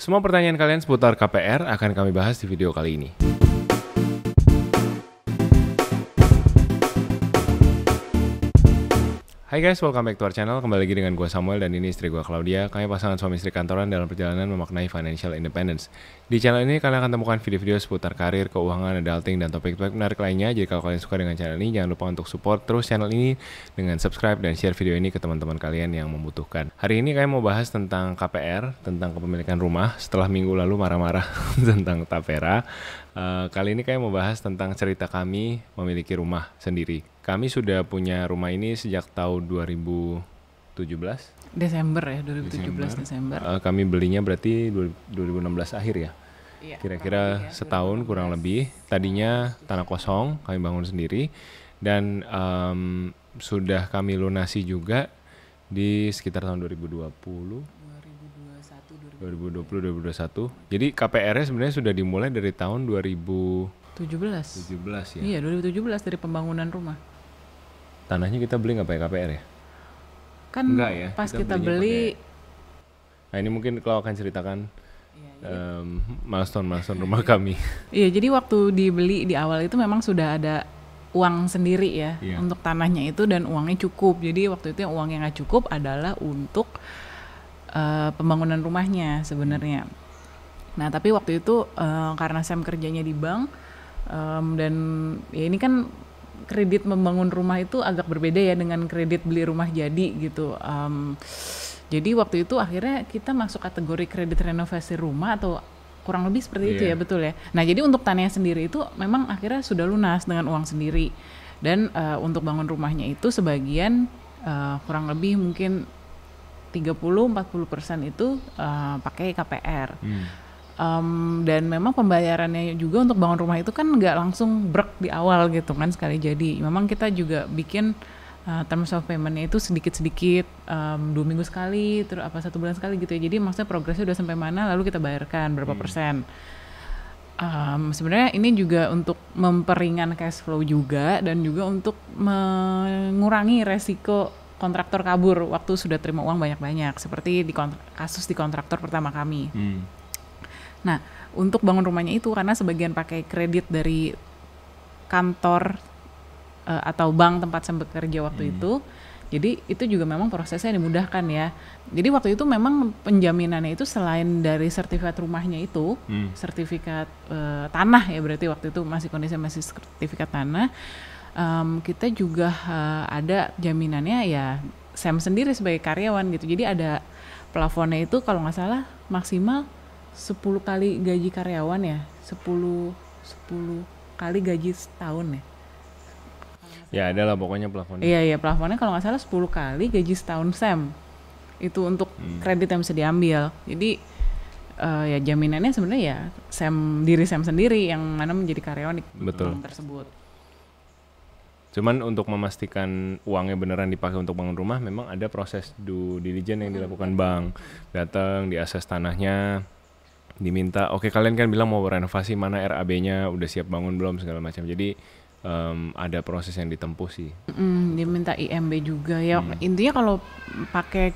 Semua pertanyaan kalian seputar KPR akan kami bahas di video kali ini. Hai guys, welcome back to our channel. Kembali lagi dengan gue Samuel dan ini istri gue Claudia. Kami pasangan suami istri kantoran dalam perjalanan memaknai financial independence. Di channel ini kalian akan temukan video-video seputar karir, keuangan, adulting, dan topik-topik menarik lainnya. Jadi kalau kalian suka dengan channel ini, jangan lupa untuk support terus channel ini dengan subscribe dan share video ini ke teman-teman kalian yang membutuhkan. Hari ini kami mau bahas tentang KPR, tentang kepemilikan rumah. Setelah minggu lalu marah-marah tentang Tapera, kali ini kami mau bahas tentang cerita kami memiliki rumah sendiri. Kami sudah punya rumah ini sejak tahun 2017. Desember ya, 2017 Desember. Kami belinya berarti 2016 akhir ya. Iya, Kira-kira setahun kurang lebih. Tadinya tanah kosong, kami bangun sendiri. Dan sudah kami lunasi juga di sekitar tahun 2020-2021. Jadi KPR-nya sebenarnya sudah dimulai dari tahun 2017 ya? Iya, 2017 dari pembangunan rumah. Tanahnya kita beli nggak pakai KPR ya? Kan Enggak ya? pas kita beli Nah ini mungkin kalau akan ceritakan milestone rumah kami. Iya, jadi waktu dibeli di awal itu memang sudah ada uang sendiri ya untuk tanahnya itu, dan uangnya cukup. Jadi waktu itu yang uang yang nggak cukup adalah untuk pembangunan rumahnya sebenarnya. Nah tapi waktu itu karena Sam kerjanya di bank, dan ya ini kan kredit membangun rumah itu agak berbeda ya dengan kredit beli rumah jadi gitu. Jadi waktu itu akhirnya kita masuk kategori kredit renovasi rumah atau kurang lebih seperti itu ya, betul ya. Nah jadi untuk tanahnya sendiri itu memang akhirnya sudah lunas dengan uang sendiri. Dan untuk bangun rumahnya itu sebagian kurang lebih mungkin 30-40% itu pakai KPR. Dan memang pembayarannya juga untuk bangun rumah itu kan nggak langsung brek di awal gitu kan sekali jadi. Memang kita juga bikin terms of payment-nya itu sedikit-sedikit, 2 minggu sekali, terus 1 bulan sekali gitu ya. Jadi maksudnya progresnya udah sampai mana lalu kita bayarkan berapa persen. Sebenarnya ini juga untuk memperingan cash flow juga, dan juga untuk mengurangi resiko kontraktor kabur waktu sudah terima uang banyak-banyak, seperti kasus di kontraktor pertama kami. Nah, untuk bangun rumahnya itu karena sebagian pakai kredit dari kantor atau bank tempat saya bekerja waktu itu, jadi itu juga memang prosesnya dimudahkan ya. Jadi waktu itu memang penjaminannya itu selain dari sertifikat rumahnya itu, sertifikat tanah ya, berarti waktu itu masih sertifikat tanah, kita juga ada jaminannya ya Sam sendiri sebagai karyawan gitu. Jadi ada plafonnya itu kalau nggak salah maksimal 10 kali gaji karyawan ya, 10 kali gaji setahun ya. Ya adalah pokoknya plafonnya. Iya plafonnya kalau nggak salah 10 kali gaji setahun Sam. Itu untuk kredit yang bisa diambil. Jadi ya jaminannya sebenarnya ya diri Sam sendiri yang mana menjadi karyawan di bank tersebut. Cuman untuk memastikan uangnya beneran dipakai untuk bangun rumah, memang ada proses due diligence yang dilakukan bank. Datang, diakses tanahnya, diminta, oke kalian kan bilang mau renovasi, mana RAB-nya udah siap bangun belum, segala macam. Jadi ada proses yang ditempuh sih. Diminta IMB juga ya. Intinya kalau pakai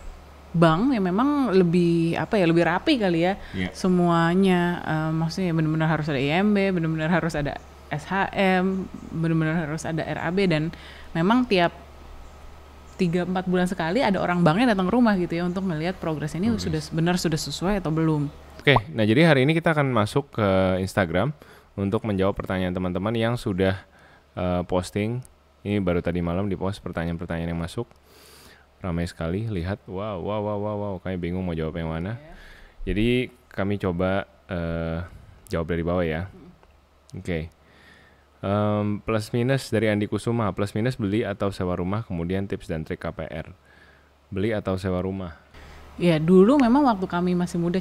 bank ya memang lebih lebih rapi kali ya. Semuanya maksudnya benar-benar harus ada IMB, benar-benar harus ada SHM, benar-benar harus ada RAB, dan memang tiap 3-4 bulan sekali ada orang banknya datang ke rumah gitu ya untuk melihat progres ini sudah sesuai atau belum. Oke, nah jadi hari ini kita akan masuk ke Instagram untuk menjawab pertanyaan teman-teman yang sudah posting. Ini baru tadi malam di-post pertanyaan-pertanyaan yang masuk. Ramai sekali, lihat. Wow, kami bingung mau jawab yang mana. Jadi kami coba jawab dari bawah ya. Oke. Plus minus dari Andi Kusuma. Plus minus beli atau sewa rumah, kemudian tips dan trik KPR. Beli atau sewa rumah? Ya dulu memang waktu kami masih muda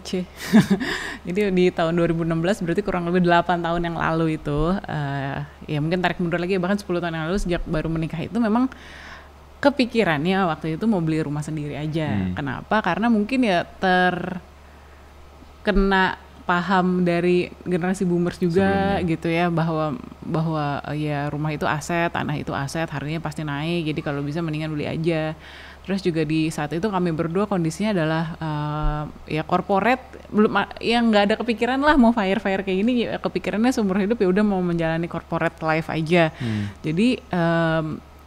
jadi di tahun 2016 berarti kurang lebih 8 tahun yang lalu itu, ya mungkin tarik mundur lagi bahkan 10 tahun yang lalu sejak baru menikah itu memang kepikirannya waktu itu mau beli rumah sendiri aja. Kenapa? Karena mungkin ya terkena paham dari generasi boomers juga sebelumnya, gitu ya, bahwa ya rumah itu aset, tanah itu aset, harganya pasti naik, jadi kalau bisa mendingan beli aja. Terus juga di saat itu kami berdua kondisinya adalah ya corporate, belum yang nggak ada kepikiran lah mau fire kayak gini, ya kepikirannya seumur hidup ya udah mau menjalani corporate life aja. Jadi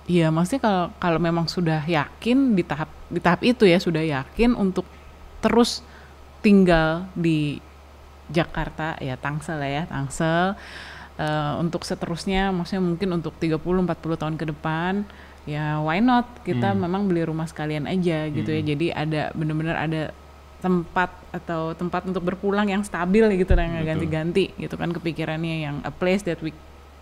ya maksudnya kalau memang sudah yakin di tahap itu ya, sudah yakin untuk terus tinggal di Jakarta ya, Tangsel ya, Tangsel untuk seterusnya, maksudnya mungkin untuk 30-40 tahun ke depan, ya why not, kita memang beli rumah sekalian aja gitu ya. Jadi ada benar-benar ada tempat untuk berpulang yang stabil gitu, yang nggak ganti-ganti gitu kan kepikirannya, yang a place that we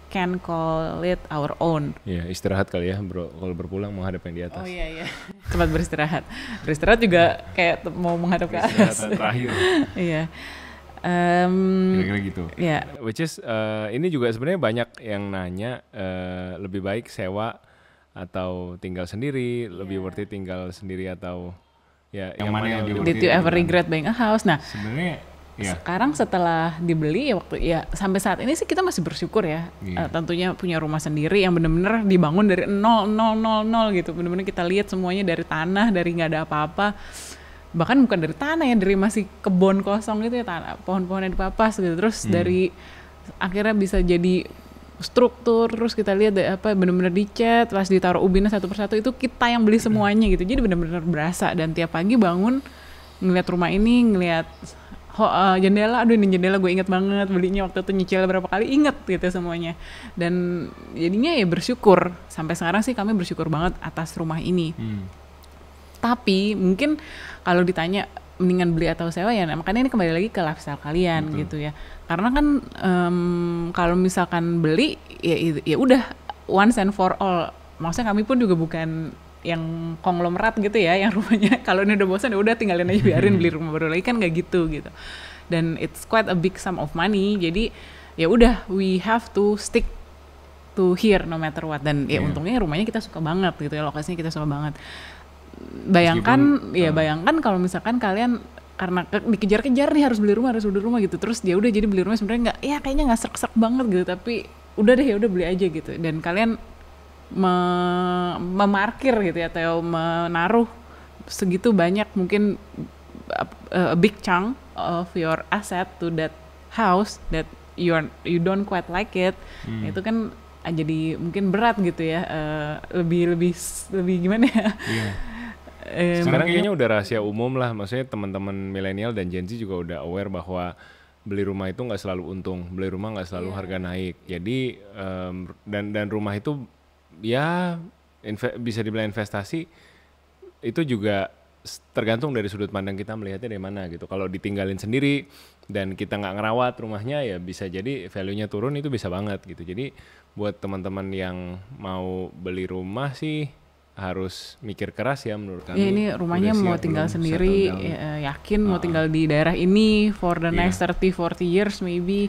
can call it our own. Ya istirahat kali ya bro, kalau berpulang menghadap yang di atas. Oh iya tempat beristirahat juga kayak mau menghadap ke atas. Terakhir. Iya. Kira-kira gitu. Yeah. Which is ini juga sebenarnya banyak yang nanya lebih baik sewa atau tinggal sendiri, lebih worth it tinggal sendiri atau ya yang mana yang lebih worth it. Did you ever regret buying a house? Nah, sebenarnya sekarang setelah dibeli ya sampai saat ini sih kita masih bersyukur ya. Tentunya punya rumah sendiri yang benar-benar dibangun dari 0 gitu. Benar-benar kita lihat semuanya dari tanah, dari nggak ada apa-apa. Bahkan bukan dari tanah ya, dari masih kebun kosong gitu ya, tanah, pohon-pohonnya dipapas gitu. Terus dari akhirnya bisa jadi struktur, terus kita lihat benar-benar dicat, pas ditaruh ubinnya satu persatu, itu kita yang beli semuanya gitu. Jadi benar-benar berasa, dan tiap pagi bangun ngelihat rumah ini, ngelihat jendela, aduh ini jendela gue inget banget belinya waktu itu, nyicil berapa kali, inget gitu semuanya. Dan jadinya ya bersyukur, sampai sekarang sih kami bersyukur banget atas rumah ini. Tapi mungkin kalau ditanya mendingan beli atau sewa, ya makanya ini kembali lagi ke lifestyle kalian. Betul. Gitu ya. Karena kan kalau misalkan beli ya udah once and for all. Maksudnya kami pun juga bukan yang konglomerat gitu ya, yang rumahnya kalau ini udah bosan ya udah tinggalin aja, biarin beli rumah baru lagi, kan nggak gitu. Dan it's quite a big sum of money. Jadi ya udah, we have to stick to here no matter what. Dan ya untungnya rumahnya kita suka banget gitu ya, lokasinya kita suka banget. Bayangkan kalau misalkan kalian karena dikejar-kejar nih harus beli rumah gitu, terus dia udah jadi beli rumah sebenarnya kayaknya nggak serak-serak banget gitu, tapi udah deh ya udah beli aja gitu, dan kalian memarkir gitu ya, atau menaruh segitu banyak mungkin a big chunk of your asset to that house that you don't quite like it. Itu kan jadi mungkin berat gitu ya, lebih gimana ya. Sekarang kayaknya udah rahasia umum lah, maksudnya teman-teman milenial dan Gen Z juga udah aware bahwa beli rumah itu nggak selalu untung, beli rumah nggak selalu harga naik. Jadi dan rumah itu ya bisa dibilang investasi, itu juga tergantung dari sudut pandang kita melihatnya dari mana gitu. Kalau ditinggalin sendiri dan kita nggak ngerawat rumahnya, ya bisa jadi value-nya turun, itu bisa banget gitu. Jadi buat teman-teman yang mau beli rumah sih harus mikir keras ya menurut kami. Ya, ini rumahnya mau tinggal sendiri, yakin mau tinggal di daerah ini for the next 30-40 years maybe.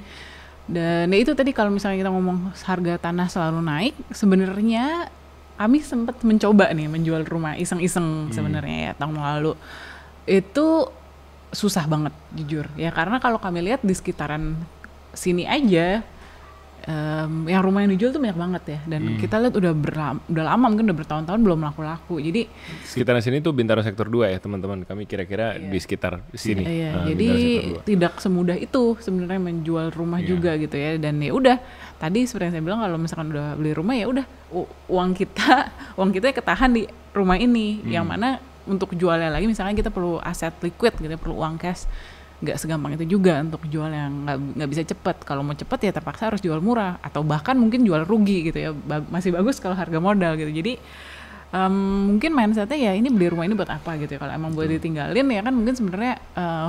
Dan ya itu tadi, kalau misalnya kita ngomong harga tanah selalu naik, sebenarnya kami sempat mencoba nih menjual rumah iseng-iseng sebenarnya ya tahun lalu. Itu susah banget jujur ya, karena kalau kami lihat di sekitaran sini aja, yang rumah yang dijual tuh banyak banget ya, dan kita lihat udah lama, mungkin udah bertahun-tahun belum laku-laku. Jadi sekitaran sini tuh Bintaro Sektor 2 ya teman-teman, kami kira-kira di sekitar sini. Jadi tidak semudah itu sebenarnya menjual rumah juga gitu ya. Dan ya udah, tadi seperti yang saya bilang, kalau misalkan udah beli rumah ya udah, uang kita ketahan di rumah ini, yang mana untuk jualnya lagi misalkan kita perlu aset liquid gitu, perlu uang cash. Nggak segampang itu juga untuk jual yang nggak bisa cepat. Kalau mau cepat ya terpaksa harus jual murah, atau bahkan mungkin jual rugi gitu ya. Masih bagus kalau harga modal gitu. Jadi mungkin mindsetnya ya ini beli rumah ini buat apa gitu ya. Kalau emang boleh ditinggalin ya kan, mungkin sebenarnya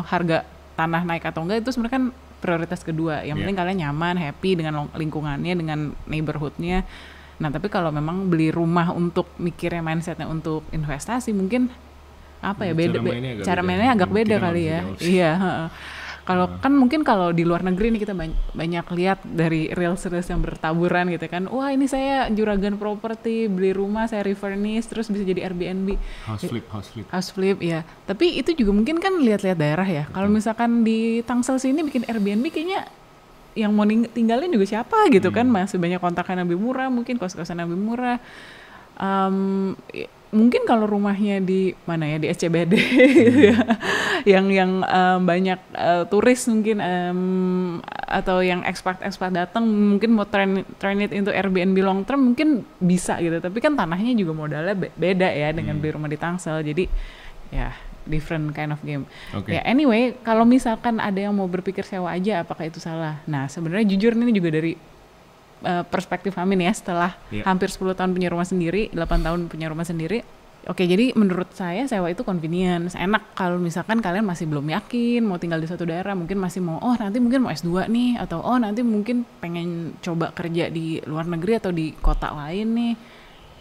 harga tanah naik atau enggak itu sebenarnya kan prioritas kedua. Yang penting kalian nyaman, happy dengan lingkungannya, dengan neighborhoodnya. Nah tapi kalau memang beli rumah untuk mikirnya mindsetnya untuk investasi, mungkin apa ya, cara mainnya agak beda kali ya. Iya. Kalau kan mungkin kalau di luar negeri nih kita banyak lihat dari reels yang bertaburan gitu kan. Wah ini saya juragan properti, beli rumah saya refurnish terus bisa jadi Airbnb. House flip ya. Tapi itu juga mungkin kan lihat-lihat daerah ya. Kalau misalkan di Tangsel sini bikin Airbnb, kayaknya yang mau tinggalin juga siapa gitu kan. Masih banyak kontrakan yang lebih murah, mungkin kos-kosan yang lebih murah. mungkin kalau rumahnya di mana ya, di SCBD gitu ya, yang banyak turis mungkin, atau yang expat datang mungkin mau turn it into Airbnb long term mungkin bisa gitu, tapi kan tanahnya juga modalnya beda ya dengan beli rumah di Tangsel, jadi ya different kind of game. Ya anyway, kalau misalkan ada yang mau berpikir sewa aja, apakah itu salah? Nah sebenarnya jujur ini juga dari perspektif Amin ya, setelah hampir 10 tahun punya rumah sendiri, 8 tahun punya rumah sendiri. Oke, jadi menurut saya sewa itu convenience, enak kalau misalkan kalian masih belum yakin mau tinggal di satu daerah, mungkin masih mau nanti mungkin mau S2 nih, atau nanti mungkin pengen coba kerja di luar negeri atau di kota lain nih.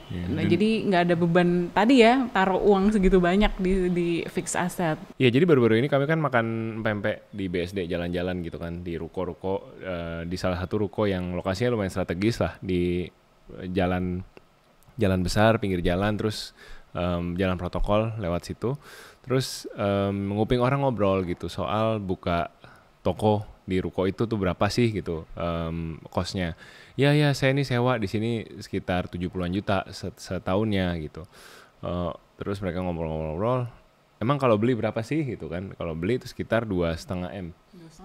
Nah, jadi nggak ada beban tadi ya taruh uang segitu banyak di fixed asset. Iya, jadi baru-baru ini kami kan makan pempek di BSD, jalan-jalan gitu kan di ruko-ruko, di salah satu ruko yang lokasinya lumayan strategis lah di jalan besar, pinggir jalan, terus jalan protokol lewat situ. Terus nguping orang ngobrol gitu soal buka toko di ruko itu tuh berapa sih gitu kosnya. Ya saya ini sewa di sini sekitar 70-an juta setahunnya gitu. Terus mereka ngobrol-ngobrol, emang kalau beli berapa sih gitu kan? Kalau beli itu sekitar 2,5 M. 2,5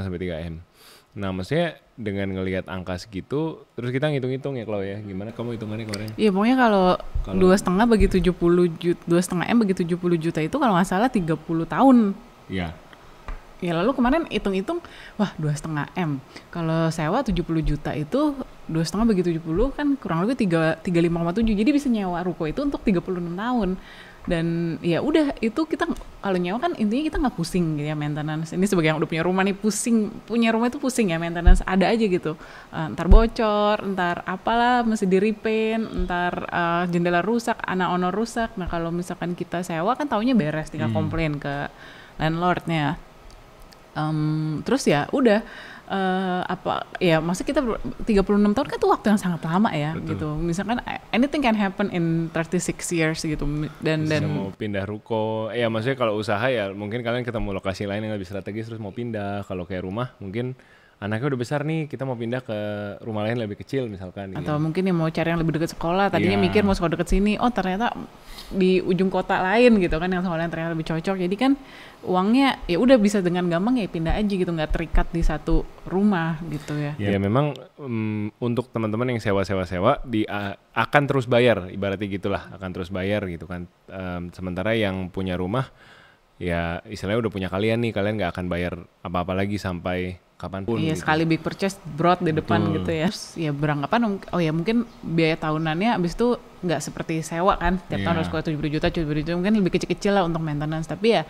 sampai 3 M. Nah maksudnya dengan ngelihat angka segitu, terus kita ngitung-ngitung ya Klau ya, gimana kamu hitungannya kemarin? Iya pokoknya kalau 2,5 bagi 70 juta, 2,5 M bagi 70 juta itu kalau nggak salah 30 tahun. Iya. Ya lalu kemarin hitung-hitung, wah 2,5 M. Kalau sewa 70 juta itu 2,5 bagi 70 kan kurang lebih 35,7. Jadi bisa nyewa ruko itu untuk 36 tahun. Dan ya udah itu kita kalau nyewa kan intinya kita nggak pusing gitu ya maintenance. Ini sebagai yang udah punya rumah nih punya rumah itu pusing ya maintenance ada aja gitu. Ntar bocor, ntar apalah mesti di repaint, ntar jendela rusak, anak ono rusak. Nah kalau misalkan kita sewa kan taunya beres, tinggal komplain ke landlordnya. Terus ya udah masa kita 36 tahun kan itu waktu yang sangat lama ya. Betul. Gitu. Misalkan anything can happen in 36 years gitu dan mau pindah ruko. Ya maksudnya kalau usaha ya mungkin kalian ketemu lokasi lain yang lebih strategis terus mau pindah. Kalau kayak rumah mungkin anaknya udah besar nih, kita mau pindah ke rumah lain lebih kecil misalkan. Atau mungkin yang mau cari yang lebih dekat sekolah, tadinya mikir mau sekolah dekat sini, ternyata di ujung kota lain gitu kan yang sekolah yang ternyata lebih cocok. Jadi kan uangnya ya udah bisa dengan gampang ya pindah aja gitu, nggak terikat di satu rumah gitu ya. Ya memang untuk teman-teman yang sewa akan terus bayar, ibaratnya gitulah, akan terus bayar gitu kan. Sementara yang punya rumah ya istilahnya udah punya kalian nih, kalian nggak akan bayar apa-apa lagi sampai kapanpun. Iya gitu. Sekali big purchase broad di depan gitu ya. Terus ya beranggapan mungkin biaya tahunannya abis itu nggak seperti sewa kan, tiap tahun harus keluar 70 juta mungkin lebih kecil-kecil lah untuk maintenance. Tapi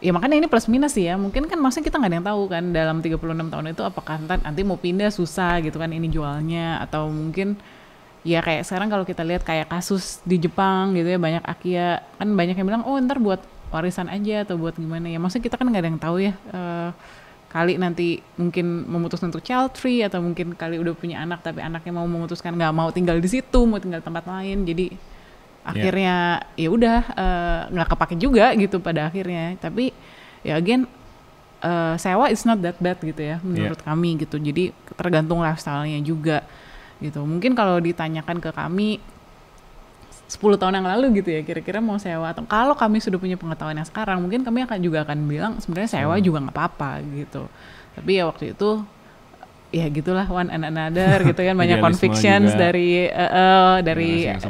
ya makanya ini plus minus sih ya. Mungkin kan maksudnya kita nggak ada yang tahu kan dalam 36 tahun itu apakah nanti mau pindah susah gitu kan ini jualnya, atau mungkin ya kayak sekarang kalau kita lihat kayak kasus di Jepang gitu ya, banyak Akia kan banyak yang bilang ntar buat warisan aja atau buat gimana ya. Maksudnya kita kan nggak ada yang tahu ya. Kali nanti mungkin memutuskan untuk child free, atau mungkin kali udah punya anak tapi anaknya mau memutuskan nggak mau tinggal di situ, mau tinggal di tempat lain, jadi akhirnya ya udah nggak kepake juga gitu pada akhirnya. Tapi ya again sewa is not that bad gitu ya menurut kami gitu. Jadi tergantung lifestyle-nya juga gitu. Mungkin kalau ditanyakan ke kami 10 tahun yang lalu gitu ya, kira-kira mau sewa, atau kalau kami sudah punya pengetahuan yang sekarang, mungkin kami juga akan bilang sebenarnya sewa juga nggak apa-apa gitu. Tapi ya waktu itu ya gitulah, one and another gitu kan, banyak convictions dari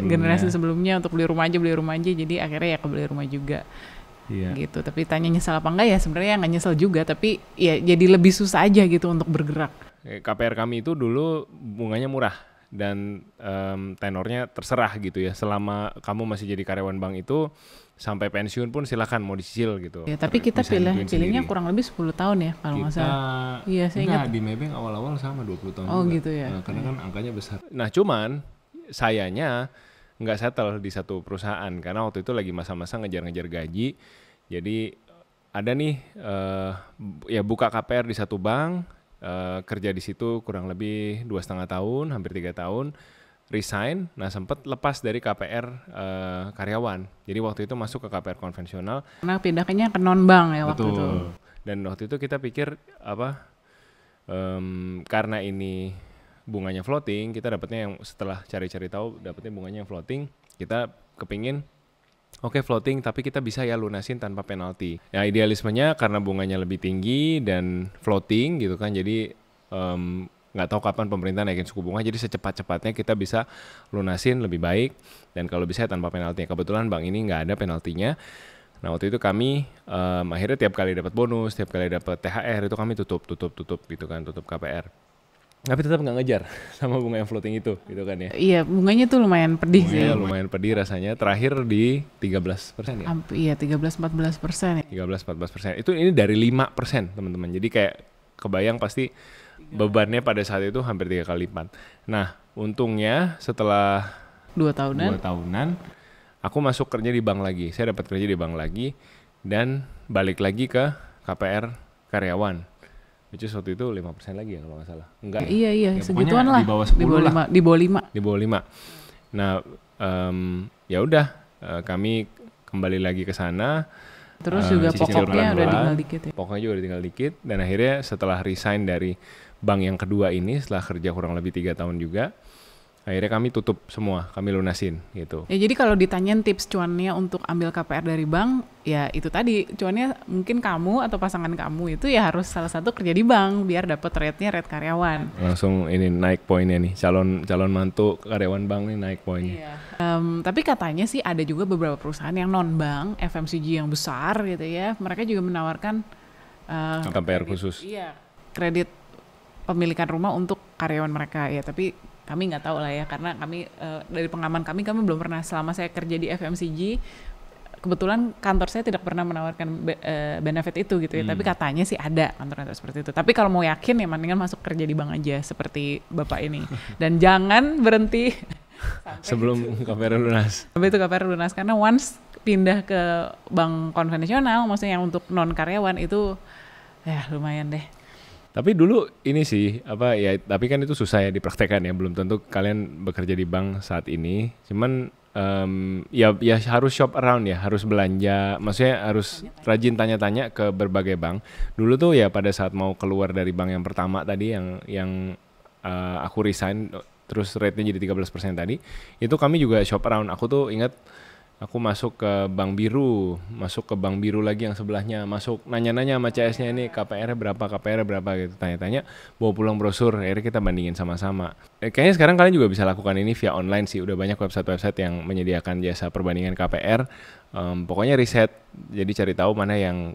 generasi sebelumnya untuk beli rumah aja, jadi akhirnya ya kebeli rumah juga. Gitu. Tapi tanya nyesel apa enggak ya, sebenarnya nggak nyesel juga, tapi ya jadi lebih susah aja gitu untuk bergerak. KPR kami itu dulu bunganya murah dan tenornya terserah gitu ya. Selama kamu masih jadi karyawan bank itu sampai pensiun pun silakan mau dicicil gitu. Ya, tapi kita pilihnya kurang lebih 10 tahun ya kalau nggak salah. Iya, saya ingat. Di Maybank awal-awal sama 20 tahun juga. Gitu ya. Nah, karena kan angkanya besar. Nah, cuman sayanya nggak settle di satu perusahaan karena waktu itu lagi masa-masa ngejar-ngejar gaji. Jadi ada nih ya buka KPR di satu bank. Kerja di situ kurang lebih 2,5 tahun, hampir 3 tahun, resign. Nah sempat lepas dari KPR karyawan. Jadi waktu itu masuk ke KPR konvensional. Karena pindahnya ke non bank ya. Betul. Waktu itu. Dan waktu itu kita pikir karena ini bunganya floating, kita dapatnya yang setelah cari-cari tahu dapatnya bunganya yang floating. Kita kepingin oke floating tapi kita bisa ya lunasin tanpa penalti. Ya idealismenya karena bunganya lebih tinggi dan floating gitu kan, jadi nggak tahu kapan pemerintah naikin suku bunga, jadi secepat-cepatnya kita bisa lunasin lebih baik dan kalau bisa ya tanpa penalti. Kebetulan bank ini nggak ada penaltinya. Nah waktu itu kami akhirnya tiap kali dapat bonus, tiap kali dapat THR itu kami tutup gitu kan, tutup KPR. Tapi tetap nggak ngejar sama bunga yang floating itu gitu kan ya. Iya, bunganya tuh lumayan pedih sih. Bunganya lumayan pedih rasanya. Terakhir di 13% ya. Iya, 13-14% ya. 13-14%. Itu ini dari 5% teman-teman. Jadi kayak kebayang pasti bebannya pada saat itu hampir 3 kali lipat. Nah, untungnya setelah 2 tahunan. 2 tahunan aku masuk kerja di bank lagi. Saya dapat kerja di bank lagi dan balik lagi ke KPR karyawan. Which is waktu itu 5% lagi ya kalau nggak salah. Enggak ya? Iya, Ya, segituan pokoknya lah. di bawah 10 lah. Di bawah 5. Di bawah 5. Nah, ya udah kami kembali lagi ke sana. Terus juga cicil pokoknya udah pelan-pelan. tinggal dikit ya. Pokoknya juga udah tinggal dikit. Dan akhirnya setelah resign dari bank yang kedua ini, setelah kerja kurang lebih 3 tahun juga, akhirnya kami tutup semua, kami lunasin gitu. Ya jadi kalau ditanyain tips cuannya untuk ambil KPR dari bank, ya itu tadi cuannya mungkin kamu atau pasangan kamu itu ya harus salah satu kerja di bank biar dapat rate-nya rate karyawan. Langsung ini naik poinnya nih, calon mantu karyawan bank nih naik poinnya. Iya. Tapi katanya sih ada juga beberapa perusahaan yang non bank, FMCG yang besar gitu ya, mereka juga menawarkan KPR khusus. Iya, kredit pemilikan rumah untuk karyawan mereka ya. Tapi kami nggak tahu lah ya, karena kami dari pengalaman kami belum pernah, selama saya kerja di FMCG, kebetulan kantor saya tidak pernah menawarkan benefit itu gitu ya. Tapi katanya sih ada kantor-kantor seperti itu. Tapi kalau mau yakin ya mendingan masuk kerja di bank aja seperti Bapak ini. Dan jangan berhenti sebelum KPR lunas. sampai itu KPR lunas, karena once pindah ke bank konvensional, maksudnya yang untuk non karyawan itu ya lumayan deh. Tapi dulu ini sih tapi kan itu susah ya dipraktekkan ya, belum tentu kalian bekerja di bank saat ini. Cuman ya harus shop around ya, harus belanja, maksudnya harus rajin tanya-tanya ke berbagai bank. Dulu tuh ya pada saat mau keluar dari bank yang pertama tadi yang aku resign terus rate-nya jadi 13% tadi, itu kami juga shop around. Aku tuh ingat aku masuk ke bank biru lagi yang sebelahnya, masuk nanya-nanya sama CS-nya ini KPR-nya berapa gitu, tanya-tanya, bawa pulang brosur, akhirnya kita bandingin sama-sama. Kayaknya sekarang kalian juga bisa lakukan ini via online sih, udah banyak website-website yang menyediakan jasa perbandingan KPR. Pokoknya riset, jadi cari tahu mana yang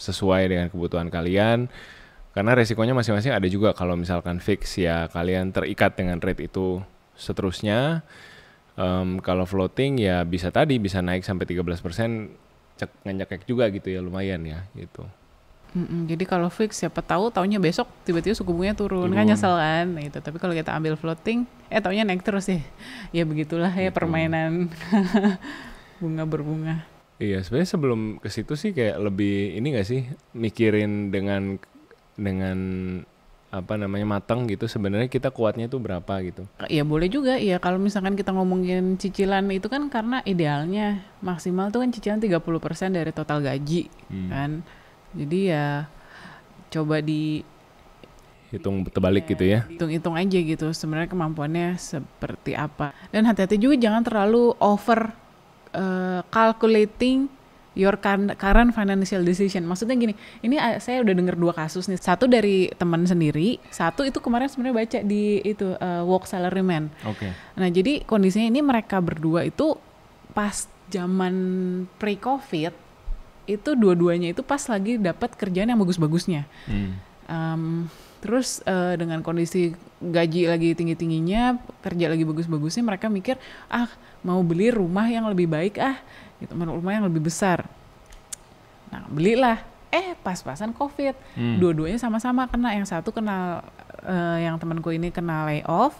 sesuai dengan kebutuhan kalian, karena resikonya masing-masing ada juga. Kalau misalkan fix ya kalian terikat dengan rate itu seterusnya. Kalau floating ya bisa naik sampai 13%, ngecek juga gitu ya, lumayan ya gitu. Jadi kalau fix siapa tahu taunya besok tiba-tiba suku bunganya turun. Kan nyesel kan gitu. Tapi kalau kita ambil floating taunya naik terus ya. Ya begitulah ya gitu. Permainan bunga berbunga. Iya, sebenarnya sebelum ke situ sih kayak lebih ini nggak sih, mikirin dengan matang gitu, sebenarnya kita kuatnya itu berapa gitu. Ya boleh juga ya, kalau misalkan kita ngomongin cicilan itu kan, karena idealnya maksimal tuh kan cicilan 30% dari total gaji kan. Jadi ya coba hitung terbalik gitu ya. Hitung-hitung aja gitu sebenarnya kemampuannya seperti apa. Dan hati-hati juga jangan terlalu over calculating your current financial decision. Maksudnya gini, ini saya udah dengar 2 kasus nih. Satu dari teman sendiri, satu itu kemarin sebenarnya baca di itu Work Salaryman. Oke. Nah jadi kondisinya ini mereka berdua itu pas zaman pre-COVID itu dua-duanya itu pas lagi dapat kerjaan yang bagus-bagusnya. Terus dengan kondisi gaji lagi tinggi-tingginya, kerja lagi bagus-bagusnya, mereka mikir mau beli rumah yang lebih baik gitu, rumah yang lebih besar. Nah belilah, pas-pasan COVID, dua-duanya sama-sama kena. Yang satu kena, yang temanku ini kena layoff,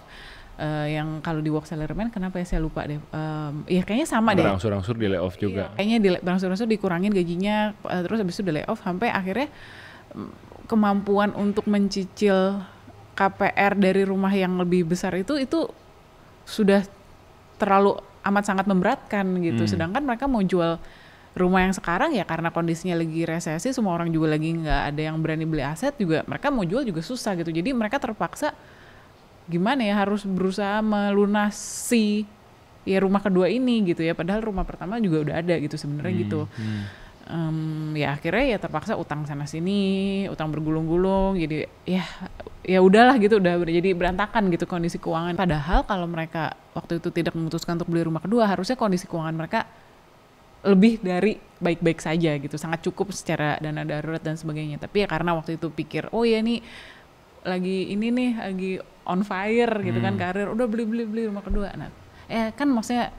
yang kalau di Work Salaryman kenapa ya saya lupa deh, ya kayaknya sama deh. Berangsur-angsur di layoff juga. Kayaknya berangsur-angsur dikurangin gajinya, terus habis itu di layoff sampai akhirnya kemampuan untuk mencicil KPR dari rumah yang lebih besar itu sudah terlalu amat sangat memberatkan gitu. Sedangkan mereka mau jual rumah yang sekarang ya karena kondisinya lagi resesi, semua orang juga lagi nggak ada yang berani beli aset juga, mereka mau jual juga susah gitu. Jadi mereka terpaksa gimana ya, harus berusaha melunasi ya rumah kedua ini gitu ya, padahal rumah pertama juga udah ada gitu sebenarnya gitu. Ya akhirnya ya terpaksa utang sana sini, utang bergulung-gulung, jadi ya udahlah gitu, udah jadi berantakan gitu kondisi keuangan. Padahal kalau mereka waktu itu tidak memutuskan untuk beli rumah kedua, harusnya kondisi keuangan mereka lebih dari baik-baik saja gitu, sangat cukup secara dana darurat dan sebagainya. Tapi ya karena waktu itu pikir, oh ya nih lagi on fire gitu kan karir, udah beli rumah kedua. Nah, kan maksudnya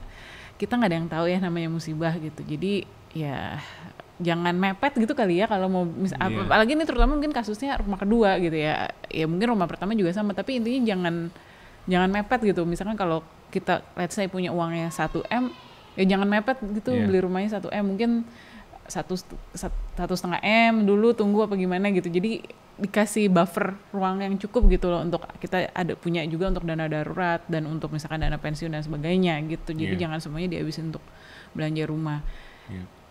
kita nggak ada yang tahu ya namanya musibah gitu. Jadi ya jangan mepet gitu kali ya kalau mau apalagi ini terutama mungkin kasusnya rumah kedua gitu ya. Ya mungkin rumah pertama juga sama, tapi intinya jangan mepet gitu. Misalkan kalau kita let's say punya uangnya 1M, ya jangan mepet gitu beli rumahnya 1M, mungkin 1,5 M dulu, tunggu apa gimana gitu. Jadi dikasih buffer ruang yang cukup gitu loh, untuk kita ada punya juga untuk dana darurat dan untuk misalkan dana pensiun dan sebagainya gitu. Jadi jangan semuanya dihabisin untuk belanja rumah.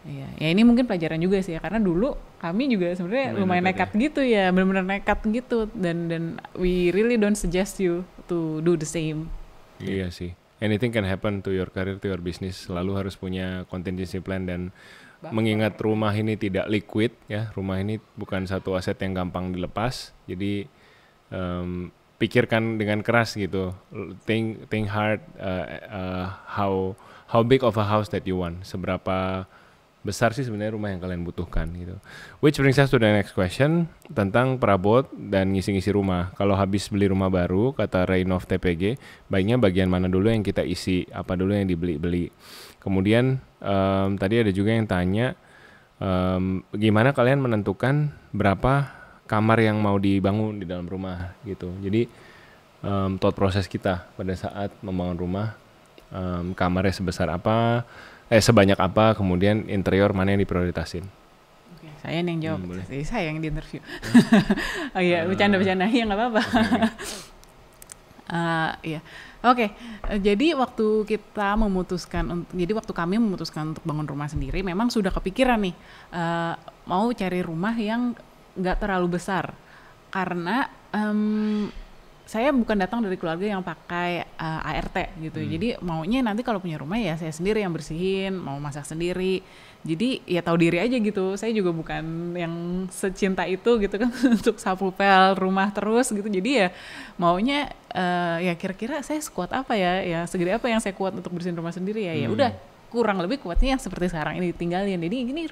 Iya, ya ini mungkin pelajaran juga sih ya, karena dulu kami juga sebenarnya lumayan nekat gitu ya, benar-benar nekat gitu, dan we really don't suggest you to do the same. Iya sih, anything can happen to your career, to your business. Selalu harus punya contingency plan dan mengingat rumah ini tidak liquid ya, rumah ini bukan satu aset yang gampang dilepas. Jadi pikirkan dengan keras gitu, think hard how big of a house that you want, seberapa besar sih sebenarnya rumah yang kalian butuhkan gitu. Which brings us to the next question tentang perabot dan ngisi-ngisi rumah. Kalau habis beli rumah baru, kata Rainov TPG, baiknya bagian mana dulu yang kita isi, apa dulu yang dibeli-beli. Kemudian tadi ada juga yang tanya gimana kalian menentukan berapa kamar yang mau dibangun di dalam rumah gitu. Jadi thought proses kita pada saat membangun rumah, kamarnya sebesar apa, sebanyak apa, kemudian interior mana yang diprioritasin. Oke, saya yang jawab, saya yang di interview. Oh iya, bercanda-bercanda, ya nggak apa-apa. Iya, oke. Jadi waktu kami memutuskan untuk bangun rumah sendiri, memang sudah kepikiran nih, mau cari rumah yang nggak terlalu besar, karena saya bukan datang dari keluarga yang pakai ART gitu. Jadi maunya nanti kalau punya rumah ya saya sendiri yang bersihin, mau masak sendiri. Jadi ya tahu diri aja gitu. Saya juga bukan yang secinta itu gitu kan untuk sapu pel rumah terus gitu. Jadi ya maunya ya kira-kira saya sekuat apa ya segede apa yang saya kuat untuk bersihin rumah sendiri ya. Ya udah kurang lebih kuatnya yang seperti sekarang ini ditinggalin. Jadi gini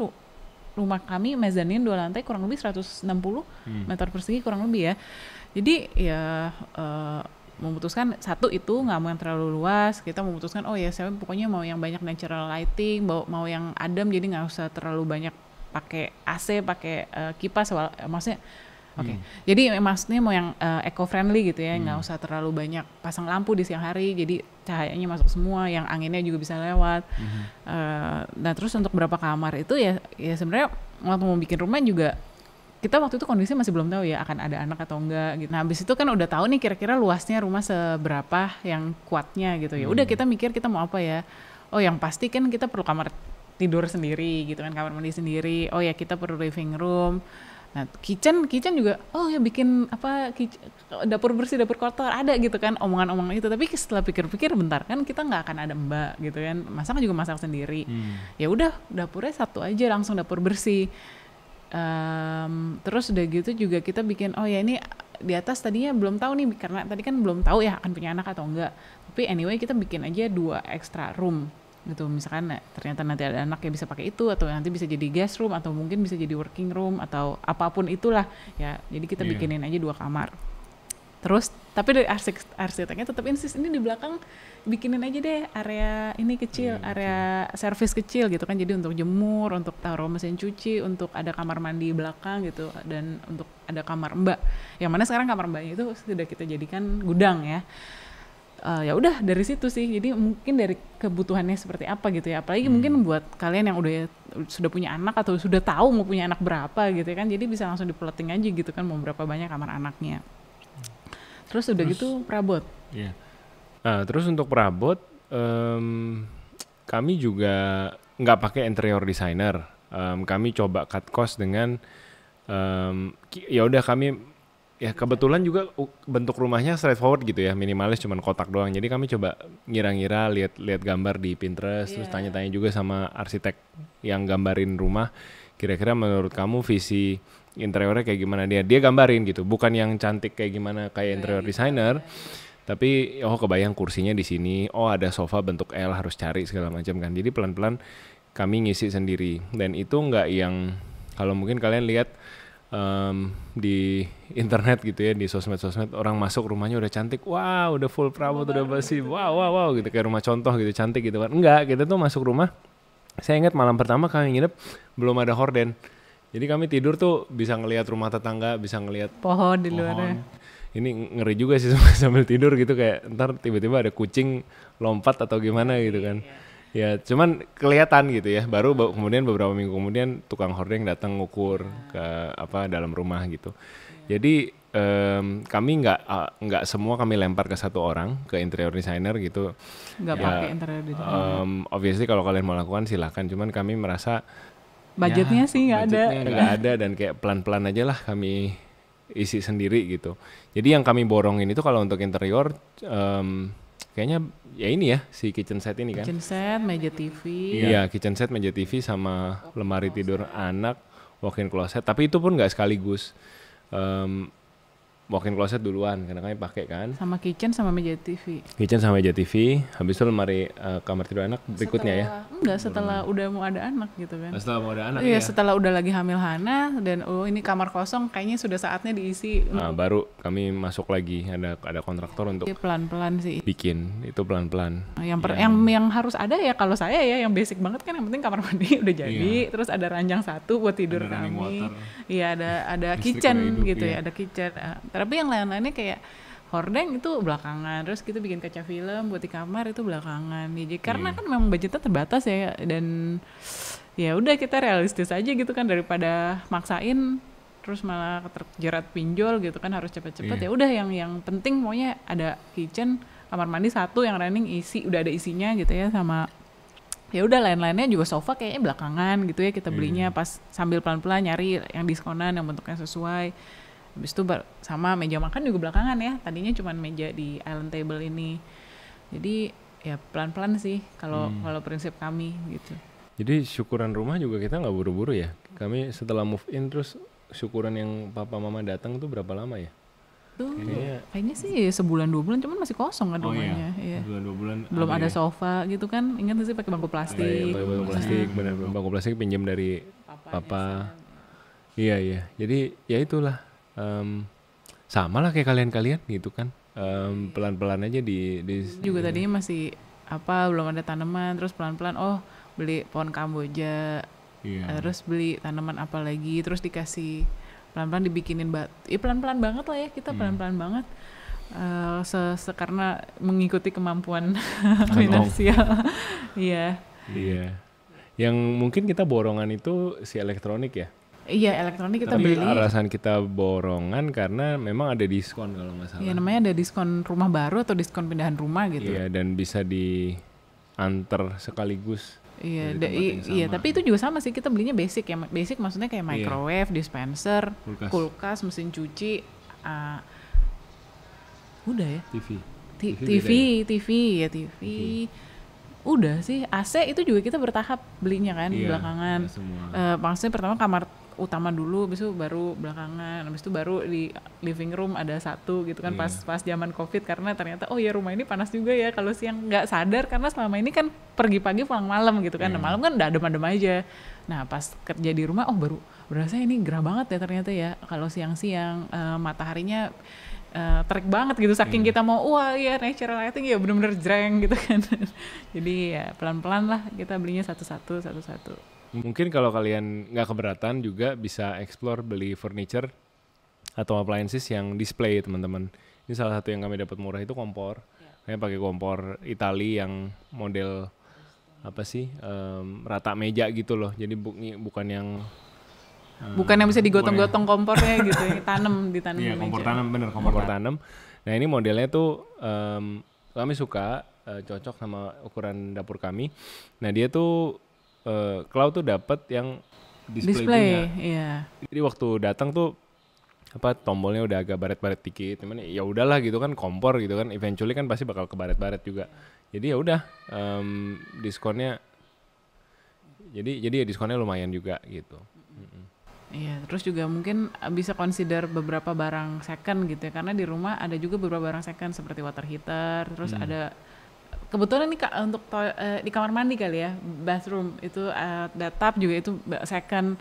rumah kami mezanin 2 lantai, kurang lebih 160 meter persegi kurang lebih ya. Jadi ya memutuskan satu itu nggak mau yang terlalu luas, kita memutuskan oh ya saya pokoknya mau yang banyak natural lighting, mau yang adem, jadi nggak usah terlalu banyak pakai AC, pakai kipas, maksudnya oke. Jadi maksudnya mau yang eco friendly gitu ya, nggak usah terlalu banyak pasang lampu di siang hari, jadi cahayanya masuk semua, yang anginnya juga bisa lewat. Nah terus untuk berapa kamar itu ya sebenarnya waktu mau bikin rumah juga kita waktu itu kondisinya masih belum tahu ya akan ada anak atau enggak gitu. Nah habis itu kan udah tahu nih kira-kira luasnya rumah seberapa yang kuatnya gitu ya. Udah kita mikir kita mau apa ya. Oh yang pasti kan kita perlu kamar tidur sendiri gitu kan, kamar mandi sendiri. Oh ya kita perlu living room. Nah kitchen juga oh ya bikin apa dapur bersih, dapur kotor ada gitu kan, omongan-omongan itu. Tapi setelah pikir-pikir bentar kan kita nggak akan ada mbak gitu kan, masak juga masak sendiri. Ya udah dapurnya satu aja, langsung dapur bersih. Terus udah gitu juga kita bikin oh ya ini di atas tadinya belum tahu nih, karena tadi kan belum tahu ya akan punya anak atau enggak, tapi anyway kita bikin aja 2 extra room gitu, misalkan ternyata nanti ada anak yang bisa pakai itu, atau nanti bisa jadi guest room, atau mungkin bisa jadi working room, atau apapun itulah ya. Jadi kita bikinin aja 2 kamar. Terus tapi dari arsiteknya tetap insist ini di belakang bikinin aja deh area ini kecil, area service kecil gitu kan, jadi untuk jemur, untuk taruh mesin cuci, untuk ada kamar mandi belakang gitu, dan untuk ada kamar mbak, yang mana sekarang kamar mbaknya itu sudah kita jadikan gudang ya. Ya udah dari situ sih, jadi mungkin dari kebutuhannya seperti apa gitu ya, apalagi mungkin buat kalian yang sudah punya anak atau sudah tahu mau punya anak berapa gitu ya kan, jadi bisa langsung diploting aja gitu kan mau berapa banyak kamar anaknya. Terus udah gitu perabot. Iya. Nah, terus untuk perabot, kami juga nggak pakai interior designer. Kami coba cut cost dengan, ya udah kami ya kebetulan juga bentuk rumahnya straightforward gitu ya, minimalis cuman kotak doang. Jadi kami coba ngira-ngira lihat gambar di Pinterest, terus tanya-tanya juga sama arsitek yang gambarin rumah. Kira-kira menurut kamu visi interiornya kayak gimana, dia gambarin gitu, bukan yang cantik kayak gimana kayak interior designer, tapi kebayang kursinya di sini, ada sofa bentuk L harus cari segala macam kan. Jadi pelan-pelan kami ngisi sendiri, dan itu nggak yang kalau mungkin kalian lihat di internet gitu ya, di sosmed orang masuk rumahnya udah cantik, udah full perabot, udah basi, wow gitu, kayak rumah contoh gitu, cantik gitu kan. Enggak, kita tuh masuk rumah, saya ingat malam pertama kami nginep belum ada horden. Jadi kami tidur tuh bisa ngelihat rumah tetangga, bisa ngelihat pohon di luarnya. Ini ngeri juga sih sambil tidur gitu, kayak ntar tiba-tiba ada kucing lompat atau gimana gitu kan. Ya cuman kelihatan gitu ya. Baru kemudian beberapa minggu kemudian tukang hordeng datang ngukur ke dalam rumah gitu. Jadi kami nggak semua kami lempar ke satu orang, ke interior designer gitu. Nggak pakai interior designer. Obviously kalau kalian mau lakukan silakan. Cuman kami merasa budgetnya sih nggak ada, dan kayak pelan-pelan aja lah kami isi sendiri gitu. Jadi yang kami borongin itu kalau untuk interior kayaknya ya ini ya, si kitchen set ini kan. Kitchen set, meja TV. Iya, kitchen set, meja TV sama lemari tidur anak, walk-in closet. Tapi itu pun nggak sekaligus. Walk-in closet duluan karena kami pakai kan. Sama kitchen sama meja TV. Kitchen sama meja TV, habis itu lemari kamar tidur anak berikutnya Setelah udah mau ada anak gitu kan. Setelah mau ada anak ya. Setelah udah lagi hamil Hana dan ini kamar kosong, kayaknya sudah saatnya diisi. Nah, baru kami masuk lagi, ada kontraktor untuk pelan-pelan sih. Bikin itu pelan-pelan. Yang harus ada ya, kalau saya ya yang basic banget kan, yang penting kamar mandi udah jadi, terus ada ranjang satu buat tidur kami. Iya, ada kitchen gitu ya, ada kitchen. Tapi yang lain-lainnya kayak hordeng itu belakangan, terus kita bikin kaca film buat di kamar itu belakangan. Jadi karena kan memang budgetnya terbatas ya, dan ya udah kita realistis aja gitu kan, daripada maksain terus malah terjerat pinjol gitu kan, harus cepet-cepet. Ya udah yang penting pokoknya ada kitchen, kamar mandi satu yang running udah ada isinya gitu ya, sama ya udah lain-lainnya juga sofa kayaknya belakangan gitu ya, kita belinya pas sambil pelan-pelan nyari yang diskonan yang bentuknya sesuai. Habis itu sama meja makan juga belakangan ya, tadinya cuma meja di island table ini. Jadi ya pelan-pelan sih kalau prinsip kami gitu. Jadi syukuran rumah juga kita nggak buru-buru ya. Kami setelah move in terus syukuran yang papa mama datang tuh berapa lama ya? Tuh kayaknya sih sebulan 2 bulan, cuman masih kosong kan rumahnya. Iya. Sebulan 2 bulan. Belum ada sofa gitu kan, ingat sih pakai bangku plastik. Pakai bangku plastik, benar, bangku plastik pinjam dari papa. Iya. Jadi ya itulah. Sama lah kayak kalian gitu kan, pelan-pelan aja di juga tadinya masih belum ada tanaman, terus pelan-pelan beli pohon kamboja, terus beli tanaman apa lagi, terus dikasih pelan-pelan dibikinin pelan-pelan banget lah ya kita, pelan-pelan banget, karena mengikuti kemampuan finansial. Iya. Yang mungkin kita borongan itu si elektronik ya. Iya, elektronik kita beli. Tapi alasan kita borongan karena memang ada diskon kalau nggak salah. Iya, namanya ada diskon rumah baru atau diskon pindahan rumah gitu. Iya, dan bisa diantar sekaligus. Iya, tapi itu juga sama sih, kita belinya basic ya. Basic maksudnya kayak microwave, dispenser, kulkas, mesin cuci, udah ya. TV. Udah sih, AC itu juga kita bertahap belinya kan belakangan. Maksudnya pertama kamar utama dulu, habis itu baru belakangan, habis itu baru di living room ada satu gitu kan, pas zaman Covid, karena ternyata rumah ini panas juga ya kalau siang, nggak sadar karena selama ini kan pergi pagi pulang malam gitu kan. Malam kan udah adem-adem aja. Nah pas kerja di rumah baru berasa ini gerah banget ya ternyata ya, kalau siang-siang mataharinya terik banget gitu, saking kita mau natural lighting ya bener-bener jreng gitu kan. Jadi ya pelan-pelan lah kita belinya satu-satu. Mungkin kalau kalian nggak keberatan juga bisa explore beli furniture atau appliances yang display teman-teman. Ini salah satu yang kami dapat murah itu kompor. Kami pakai kompor Itali yang model rata meja gitu loh. Jadi bukan yang bisa digotong-gotong kompornya gitu, ditanam Iya, kompor tanam, bener, kompor tanam. Nah ini modelnya tuh kami suka, cocok sama ukuran dapur kami. Nah dia tuh Cloud tuh dapat yang display punya. Iya. Jadi waktu datang tuh tombolnya udah agak baret-baret dikit, cuman ya udahlah gitu kan, kompor gitu kan, eventually kan pasti bakal kebaret-baret juga. Jadi ya udah, diskonnya jadi ya diskonnya lumayan juga gitu. Iya, terus juga mungkin bisa consider beberapa barang second gitu ya, karena di rumah ada juga beberapa barang second seperti water heater, terus ada kebetulan nih Kak untuk di kamar mandi kali ya, bathroom itu bathtub juga itu second,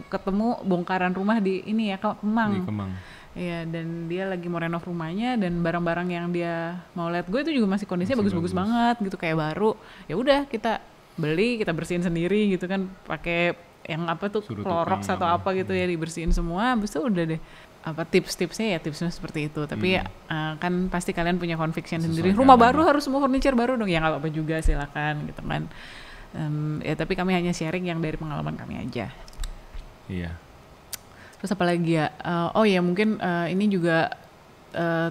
ketemu bongkaran rumah di ini ya Kemang. Di Kemang. Iya, dan dia lagi mau renov rumahnya dan barang-barang yang dia mau let go itu juga masih kondisinya bagus-bagus banget gitu, kayak baru. Ya udah kita beli, kita bersihin sendiri gitu kan, pakai yang apa tuh Clorox atau apa gitu ya, dibersihin semua. Habis itu udah deh apa tipsnya seperti itu. Tapi kan pasti kalian punya conviction sendiri, rumah baru harus semua furniture baru dong, ya nggak apa-apa juga, silakan gitu kan. Ya tapi kami hanya sharing yang dari pengalaman kami aja. Iya. Terus apa lagi ya, oh ya mungkin ini juga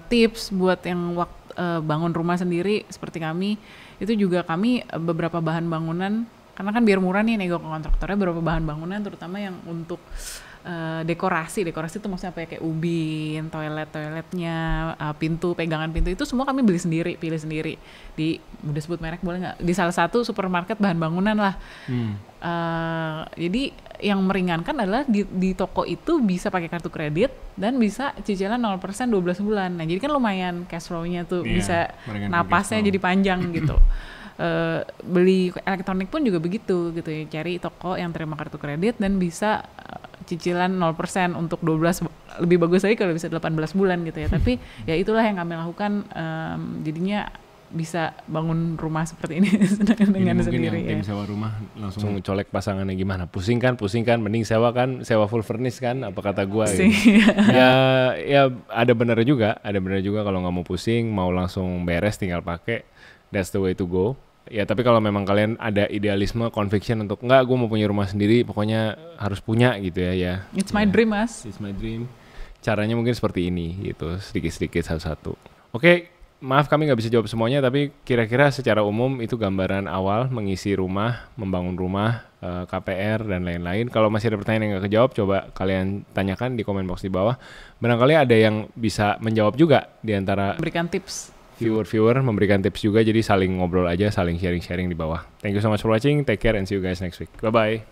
tips buat yang bangun rumah sendiri seperti kami, itu juga kami beberapa bahan bangunan, karena kan biar murah nih nego ke kontraktornya, beberapa bahan bangunan terutama yang untuk dekorasi itu maksudnya apa ya, kayak ubin, toiletnya, pintu, pegangan pintu, itu semua kami pilih sendiri di, udah sebut merek boleh nggak, di salah satu supermarket bahan bangunan lah. Jadi yang meringankan adalah di toko itu bisa pakai kartu kredit dan bisa cicilan 0% 12 bulan. Nah jadi kan lumayan cash flow-nya tuh, bisa napasnya jadi panjang gitu. Beli elektronik pun juga begitu gitu ya, cari toko yang terima kartu kredit dan bisa cicilan 0% untuk 12, lebih bagus lagi kalau bisa 18 bulan gitu ya. Tapi ya itulah yang kami lakukan, jadinya bisa bangun rumah seperti ini dengan sendiri ya. Tim sewa rumah langsung colek pasangannya gimana, pusing kan, mending sewa full furnish kan, apa kata gua gitu. ya ada benernya juga kalau nggak mau pusing, mau langsung beres tinggal pakai, that's the way to go. Ya tapi kalau memang kalian ada idealisme, conviction untuk enggak, gue mau punya rumah sendiri, pokoknya harus punya gitu ya. It's my dream, Mas. It's my dream. Caranya mungkin seperti ini gitu, sedikit-sedikit satu-satu. Oke, maaf kami nggak bisa jawab semuanya, tapi kira-kira secara umum itu gambaran awal mengisi rumah, membangun rumah, KPR dan lain-lain. Kalau masih ada pertanyaan yang nggak kejawab, coba kalian tanyakan di komen box di bawah. Barangkali ada yang bisa menjawab juga di antara berikan tips. Viewer memberikan tips juga, jadi saling ngobrol aja, saling sharing di bawah. Thank you so much for watching, take care and see you guys next week. Bye-bye.